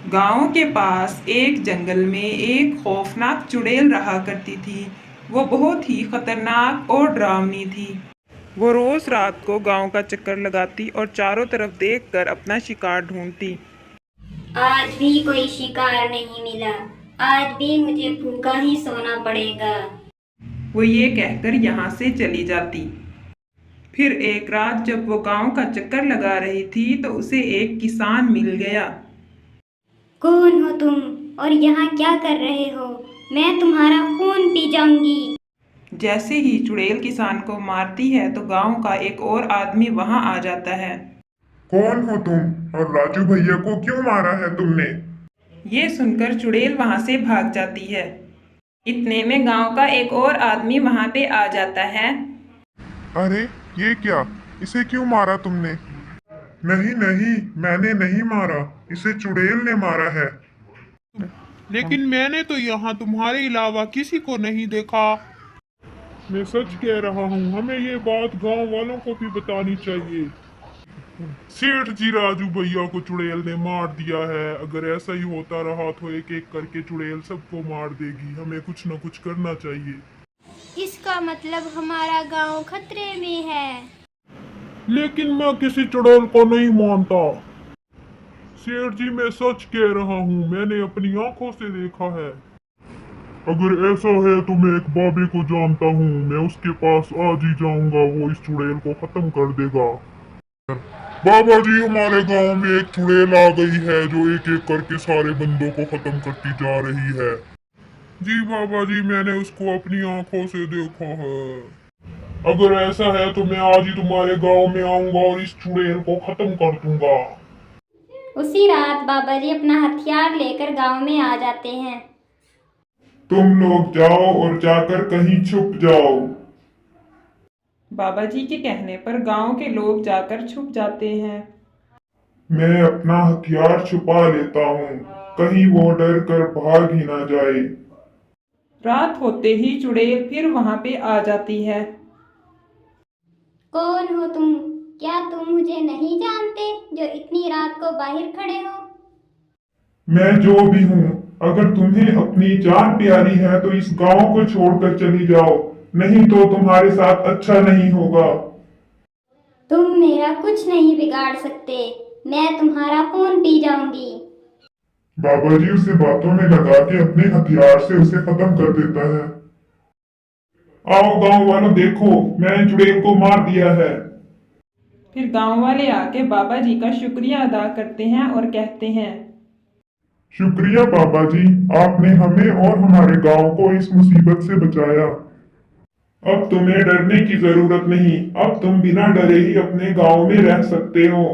गांव के पास एक जंगल में एक खौफनाक चुड़ैल रहा करती थी। वो बहुत ही खतरनाक और डरावनी थी। वो रोज रात को गांव का चक्कर लगाती और चारों तरफ देखकर अपना शिकार ढूंढती। आज भी कोई शिकार नहीं मिला। आज भी मुझे भूखा ही सोना पड़ेगा। वो ये कहकर यहाँ से चली जाती। फिर एक रात जब वो गांव का चक्कर लगा रही थी तो उसे एक किसान मिल गया। कौन हो तुम और यहाँ क्या कर रहे हो? मैं तुम्हारा खून पी जाऊंगी। जैसे ही चुड़ैल किसान को मारती है तो गांव का एक और आदमी वहां आ जाता है। कौन हो तुम और राजू भैया को क्यों मारा है तुमने? ये सुनकर चुड़ैल वहां से भाग जाती है। इतने में गांव का एक और आदमी वहां पे आ जाता है। अरे ये क्या, इसे क्यों मारा तुमने? नहीं नहीं, मैंने नहीं मारा, इसे चुड़ैल ने मारा है। लेकिन मैंने तो यहाँ तुम्हारे अलावा किसी को नहीं देखा। मैं सच कह रहा हूँ, हमें ये बात गांव वालों को भी बतानी चाहिए। सेठ जी, राजू भैया को चुड़ैल ने मार दिया है। अगर ऐसा ही होता रहा तो एक एक करके चुड़ैल सबको मार देगी। हमें कुछ न कुछ करना चाहिए। इसका मतलब हमारा गांव खतरे में है। लेकिन मैं किसी चुड़ैल को नहीं मानता। सेठ जी, मैं सच कह रहा हूँ, मैंने अपनी आंखों से देखा है। अगर ऐसा है तो मैं एक बाबे को जानता हूँ, मैं उसके पास आज ही जाऊंगा। वो इस चुड़ैल को खत्म कर देगा। बाबा जी, हमारे गांव में एक चुड़ैल आ गई है जो एक एक करके सारे बंदों को खत्म करती जा रही है। जी बाबा जी, मैंने उसको अपनी आंखों से देखा है। अगर ऐसा है तो मैं आज ही तुम्हारे गांव में आऊंगा और इस चुड़ैल को खत्म कर दूंगा। उसी रात बाबा जी अपना हथियार लेकर गांव में आ जाते हैं। तुम लोग जाओ और जाकर कहीं छुप जाओ। बाबा जी के कहने पर गांव के लोग जाकर छुप जाते हैं। मैं अपना हथियार छुपा लेता हूँ, कहीं वो डर कर भाग ही ना जाए। रात होते ही चुड़ैल फिर वहां पे आ जाती है। कौन हो तुम? क्या तुम मुझे नहीं जानते जो इतनी रात को बाहर खड़े हो? मैं जो भी हूँ, अगर तुम्हें अपनी जान प्यारी है तो इस गांव को छोड़कर चली जाओ, नहीं तो तुम्हारे साथ अच्छा नहीं होगा। तुम मेरा कुछ नहीं बिगाड़ सकते। मैं तुम्हारा खून पी जाऊंगी। बाबा जी उसे बातों में लगा के अपने हथियार से उसे खत्म कर देता है। आओ गांव वालों, देखो, मैंने चुड़ैल को मार दिया है। फिर गांव वाले आके बाबा जी का शुक्रिया अदा करते हैं और कहते हैं, शुक्रिया बाबा जी, आपने हमें और हमारे गांव को इस मुसीबत से बचाया। अब तुम्हें डरने की जरूरत नहीं, अब तुम बिना डरे ही अपने गांव में रह सकते हो।